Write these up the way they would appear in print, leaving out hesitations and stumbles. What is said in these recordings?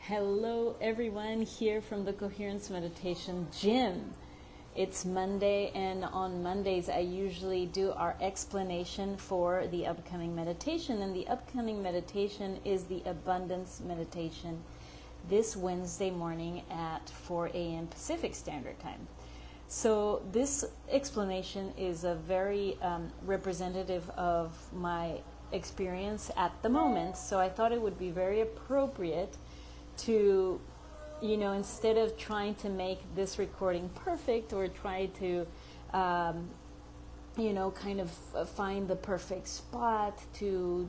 Hello everyone, here from the Coherence Meditation Gym. It's Monday, and on Mondays I usually do our explanation for the upcoming meditation, and the upcoming meditation is the Abundance Meditation this Wednesday morning at 4 a.m. Pacific Standard Time. So this explanation is a very representative of my experience at the moment, so I thought it would be very appropriate to, instead of trying to make this recording perfect or try to, kind of find the perfect spot to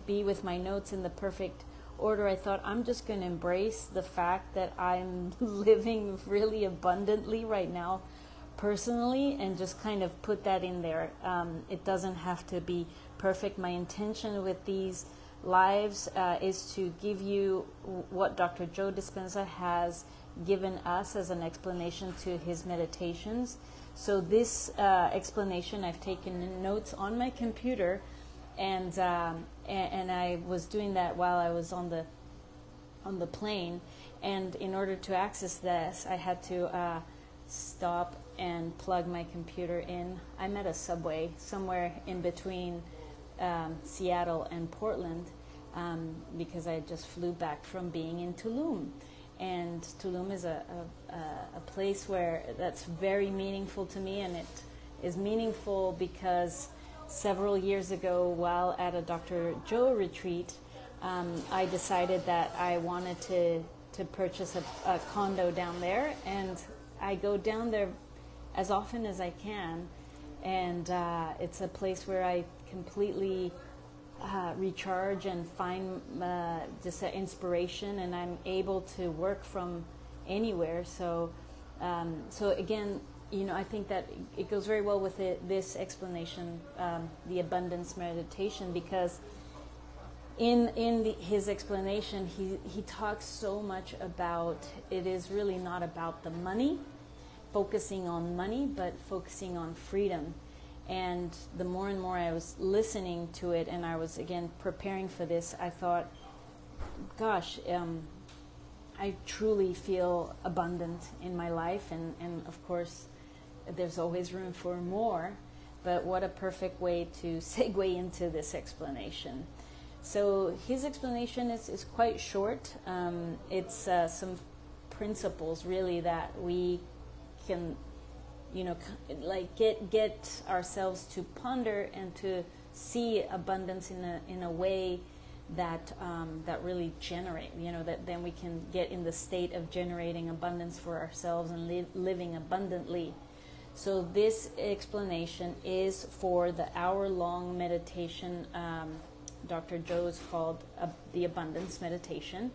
be with my notes in the perfect order, I thought I'm just going to embrace the fact that I'm living really abundantly right now personally, and just kind of put that in there. It doesn't have to be perfect. My intention with these lives is to give you what Dr. Joe Dispenza has given us as an explanation to his meditations. So this explanation, I've taken notes on my computer, and I was doing that while I was on the plane. And in order to access this, I had to stop and plug my computer in. I'm at a subway somewhere in between Seattle and Portland, because I just flew back from being in Tulum, and Tulum is a place where that's very meaningful to me, and it is meaningful because several years ago, while at a Dr. Joe retreat, I decided that I wanted to purchase a condo down there, and I go down there as often as I can, and it's a place where I completely recharge and find just an inspiration, and I'm able to work from anywhere. So again, I think that it goes very well with this explanation, the abundance meditation, because in his explanation, he talks so much about it is really not about the money, focusing on money, but focusing on freedom. And the more and more I was listening to it, and I was again preparing for this, I thought, gosh, I truly feel abundant in my life, and of course there's always room for more, but what a perfect way to segue into this explanation. So his explanation is quite short. It's some principles really that we can get ourselves to ponder and to see abundance in a way that that really generate, that then we can get in the state of generating abundance for ourselves and living abundantly. So this explanation is for the hour-long meditation Dr. Joe's called the Abundance Meditation.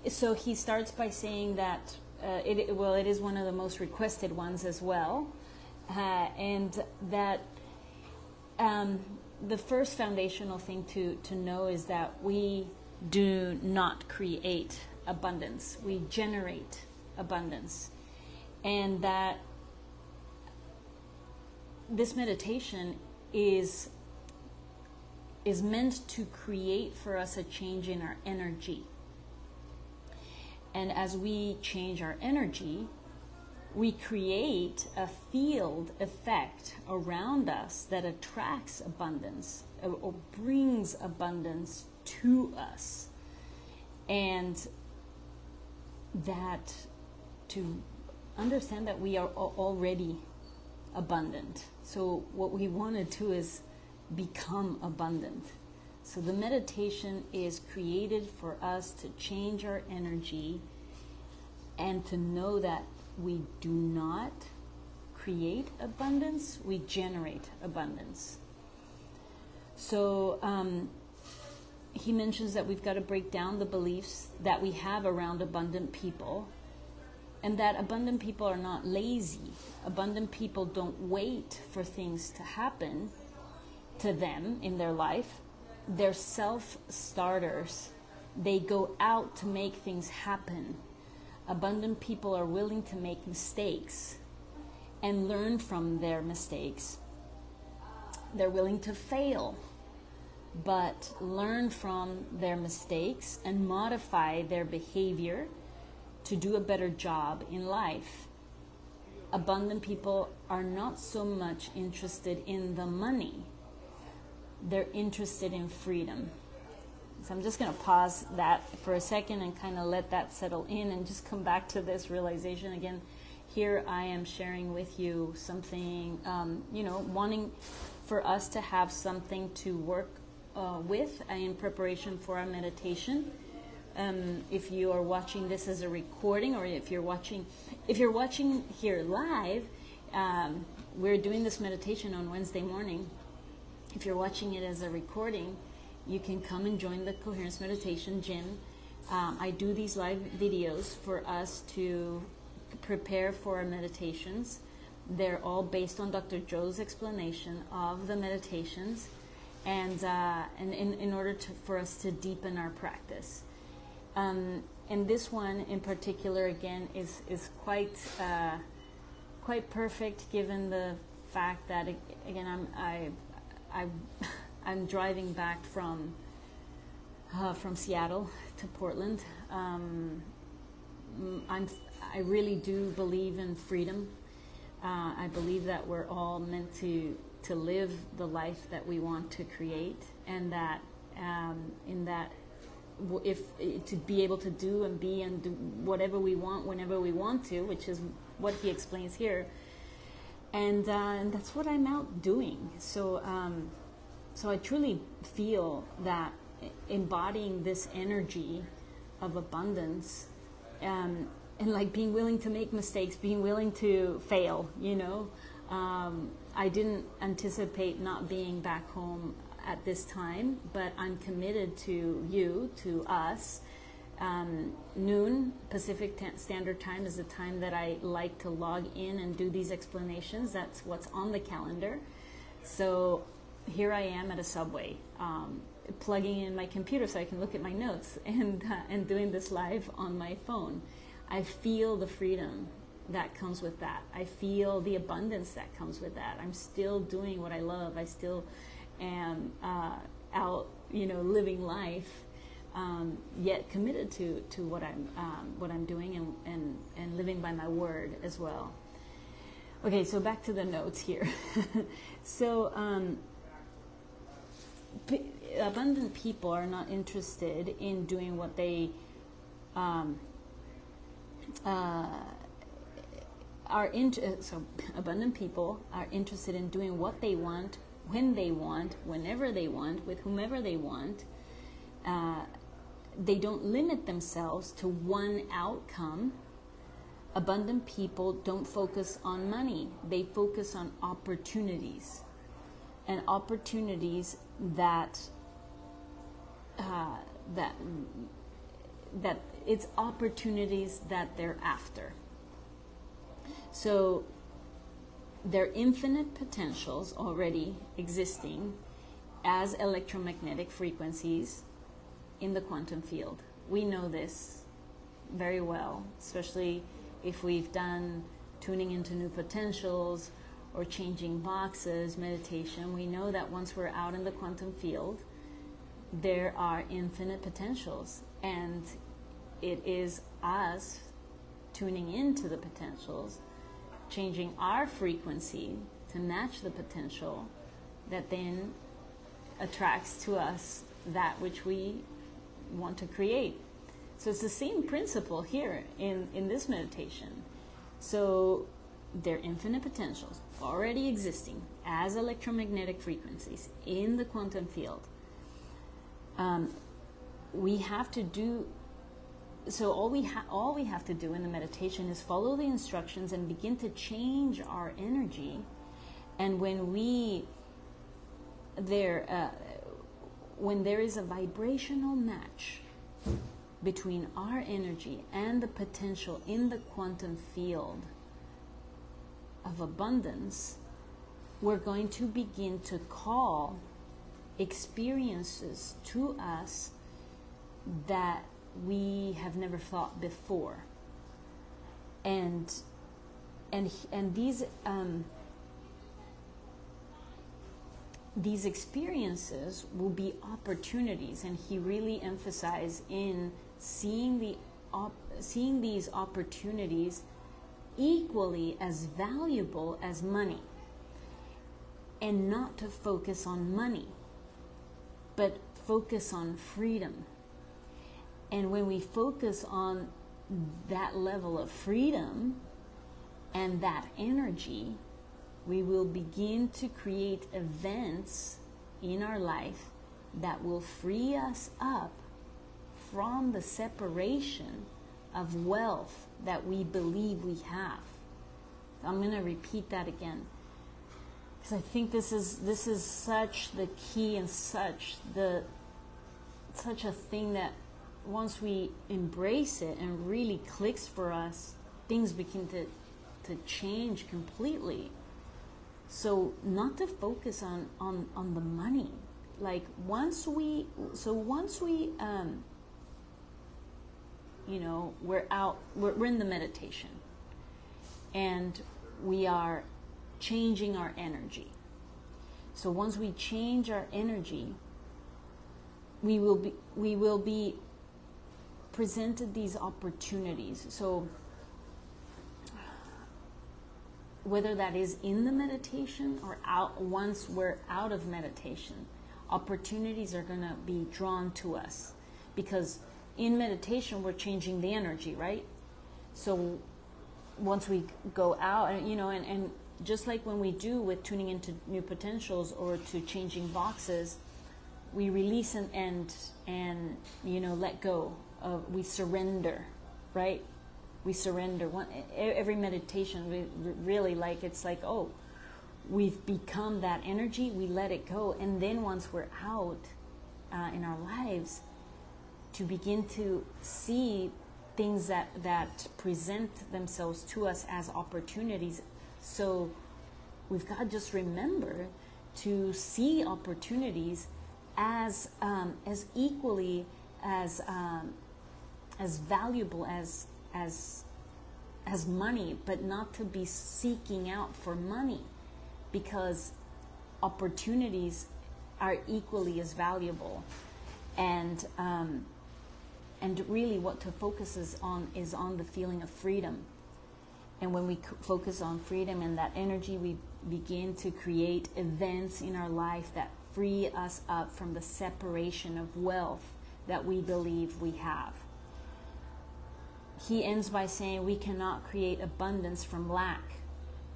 So he starts by saying that it is one of the most requested ones as well, and that the first foundational thing to know is that we do not create abundance, we generate abundance, and that this meditation is meant to create for us a change in our energy. And as we change our energy, we create a field effect around us that attracts abundance or brings abundance to us. And that to understand that we are already abundant. So what we want to do is become abundant. So the meditation is created for us to change our energy and to know that we do not create abundance, we generate abundance. So he mentions that we've got to break down the beliefs that we have around abundant people, and that abundant people are not lazy. Abundant people don't wait for things to happen to them in their life. They're self-starters. They go out to make things happen. Abundant people are willing to make mistakes and learn from their mistakes. They're willing to fail. but learn from their mistakes and modify their behavior to do a better job in life. Abundant people are not so much interested in the money. They're interested in freedom. So I'm just going to pause that for a second and kind of let that settle in and just come back to this realization again. Here I am sharing with you something, wanting for us to have something to work with in preparation for our meditation. If you are watching this as a recording, or if you're watching here live, we're doing this meditation on Wednesday morning. If you're watching it as a recording, you can come and join the Coherence Meditation Gym. I do these live videos for us to prepare for our meditations. They're all based on Dr. Joe's explanation of the meditations, and in order for us to deepen our practice. And this one in particular, again, is quite perfect, given the fact that, again, I'm driving back from Seattle to Portland. I really do believe in freedom. I believe that we're all meant to live the life that we want to create, and that if to be able to do and be and do whatever we want whenever we want to, which is what he explains here, and that's what I'm out doing. So I truly feel that embodying this energy of abundance, and like being willing to make mistakes, being willing to fail, I didn't anticipate not being back home at this time, but I'm committed to us. Noon Pacific Standard Time is the time that I like to log in and do these explanations. That's what's on the calendar. So here I am at a Subway, plugging in my computer so I can look at my notes, and doing this live on my phone. I feel the freedom that comes with that. I feel the abundance that comes with that. I'm still doing what I love. I still am out, living life, yet committed to what I'm doing, and living by my word as well. Okay, so back to the notes here. So abundant people are not interested in doing what they so abundant people are interested in doing what they want, when they want, whenever they want, with whomever they want. They don't limit themselves to one outcome. Abundant people don't focus on money. They focus on opportunities, and opportunities that it's opportunities that they're after. So there are infinite potentials already existing as electromagnetic frequencies in the quantum field. We know this very well, especially if we've done tuning into new potentials or changing boxes, meditation. We know that once we're out in the quantum field, there are infinite potentials, and it is us tuning into the potentials, changing our frequency to match the potential, that then attracts to us that which we want to create. So it's the same principle here in this meditation. So there are infinite potentials already existing as electromagnetic frequencies in the quantum field. We have to do so. All we have to do in the meditation is follow the instructions and begin to change our energy. And when there is a vibrational match between our energy and the potential in the quantum field of abundance, we're going to begin to call experiences to us that we have never thought before. And these these experiences will be opportunities, and he really emphasized in seeing these opportunities equally as valuable as money, and not to focus on money, but focus on freedom. And when we focus on that level of freedom and that energy, we will begin to create events in our life that will free us up from the separation of wealth that we believe we have. I'm going to repeat that again, because I think this is such the key, and such a thing that once we embrace it and really clicks for us, things begin to change completely. So not to focus on the money. Like once we we're in the meditation, and we are changing our energy. So once we change our energy, we will be presented these opportunities. So whether that is in the meditation or out, once we're out of meditation, opportunities are going to be drawn to us, because in meditation we're changing the energy, right? So once we go out, and just like when we do with tuning into new potentials or to changing boxes, we release and let go of, we surrender, right? We surrender. Every meditation, we really it's like, oh, we've become that energy, we let it go. And then once we're out in our lives, to begin to see things that present themselves to us as opportunities. So we've got to just remember to see opportunities as equally as valuable as money, but not to be seeking out for money, because opportunities are equally as valuable. And really what to focus is on the feeling of freedom. And when we focus on freedom and that energy, we begin to create events in our life that free us up from the separation of wealth that we believe we have. He ends by saying we cannot create abundance from lack.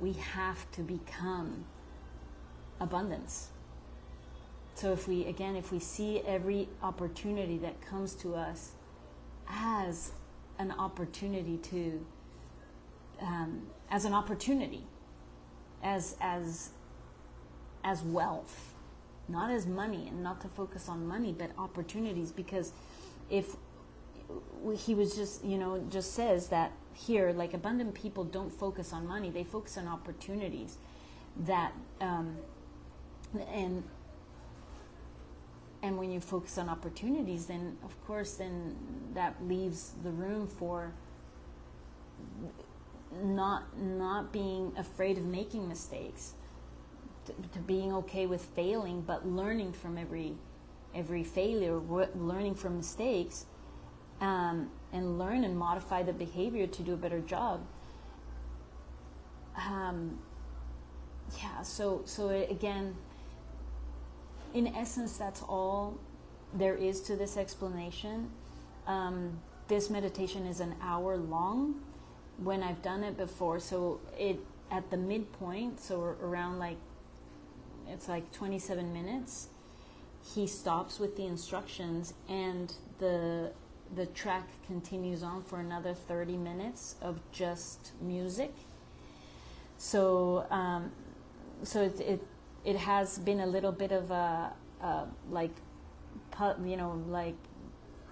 We have to become abundance. So if we see every opportunity that comes to us as an opportunity as wealth, not as money, and not to focus on money, but opportunities. Because if he was just says that here, like, abundant people don't focus on money, they focus on opportunities that and when you focus on opportunities, then of course then that leaves the room for not being afraid of making mistakes, to being okay with failing, but learning from every failure, learning from mistakes, and learn and modify the behavior to do a better job. So again, in essence, that's all there is to this explanation. This meditation is an hour long when I've done it before. So it at the midpoint, so around it's 27 minutes, he stops with the instructions, and the track continues on for another 30 minutes of just music. So it has been a little bit of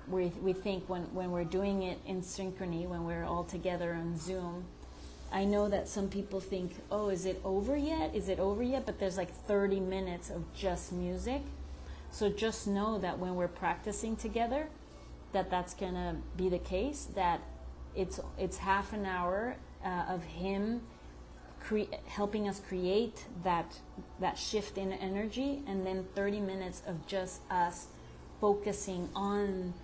we think when we're doing it in synchrony, when we're all together on Zoom, I know that some people think, oh, is it over yet? But there's 30 minutes of just music. So just know that when we're practicing together, that's gonna be the case, that it's half an hour of him helping us create that shift in energy, and then 30 minutes of just us focusing on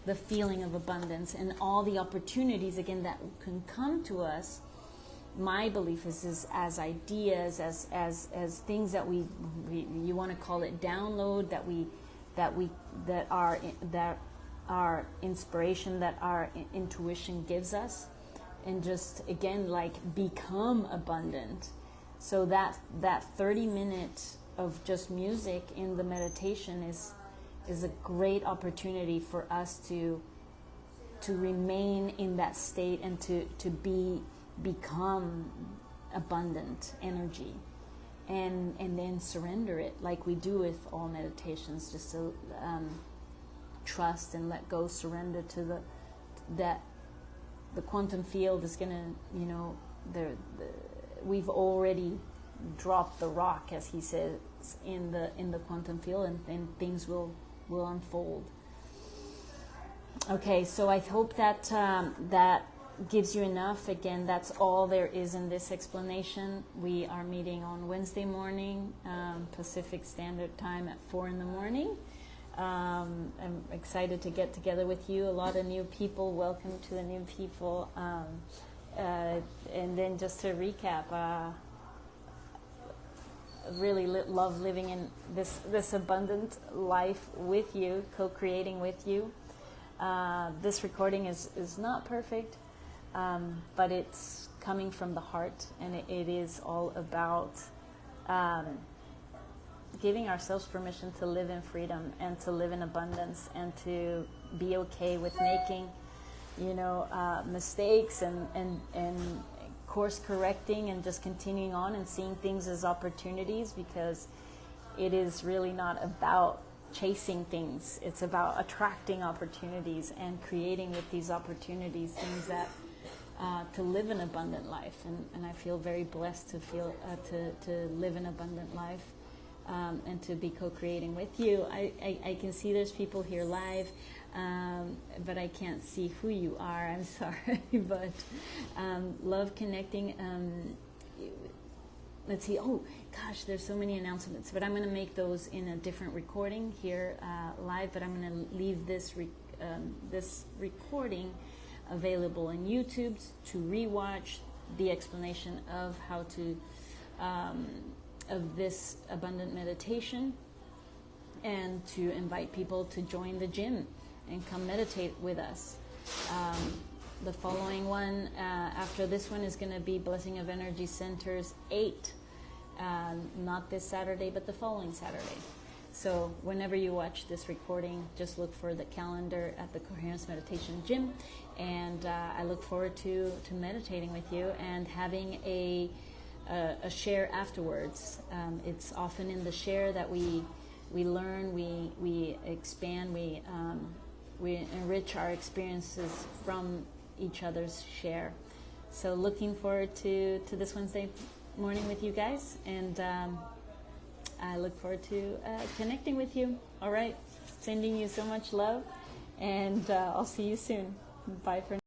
the feeling of abundance and all the opportunities again that can come to us. My belief is as ideas, as things that we you want to call it download, that our inspiration, that our intuition gives us, and just again like become abundant. So that 30 minutes of just music in the meditation is a great opportunity for us to remain in that state and to become abundant energy, and then surrender it like we do with all meditations, just to trust and let go, surrender to the quantum field is gonna, we've already dropped the rock, as he says, in the quantum field, and things will unfold. Okay, so I hope that that gives you enough. Again, that's all there is in this explanation. We are meeting on Wednesday morning, Pacific Standard Time at 4 in the morning. I'm excited to get together with you. A lot of new people. Welcome to the new people. And then just to recap, really love living in this abundant life with you, co-creating with you. This recording is not perfect, but it's coming from the heart, and it is all about giving ourselves permission to live in freedom and to live in abundance, and to be okay with making, mistakes and course correcting, and just continuing on and seeing things as opportunities, because it is really not about chasing things. It's about attracting opportunities and creating with these opportunities things that to live an abundant life. And I feel very blessed to to live an abundant life, and to be co-creating with you. I can see there's people here live, but I can't see who you are. I'm sorry, but love connecting. Let's see. Oh gosh, there's so many announcements, but I'm going to make those in a different recording here live. But I'm going to leave this this recording available on YouTube to rewatch the explanation of how to of this abundant meditation, and to invite people to join the gym and come meditate with us. The following one after this one is going to be Blessing of Energy Centers 8, not this Saturday, but the following Saturday. So whenever you watch this recording, just look for the calendar at the Coherence Meditation Gym, and I look forward to meditating with you and having a share afterwards. It's often in the share that we learn, we expand, we enrich our experiences from each other's share. So looking forward to this Wednesday morning with you guys, and I look forward to connecting with you. All right, sending you so much love, and I'll see you soon. Bye for now.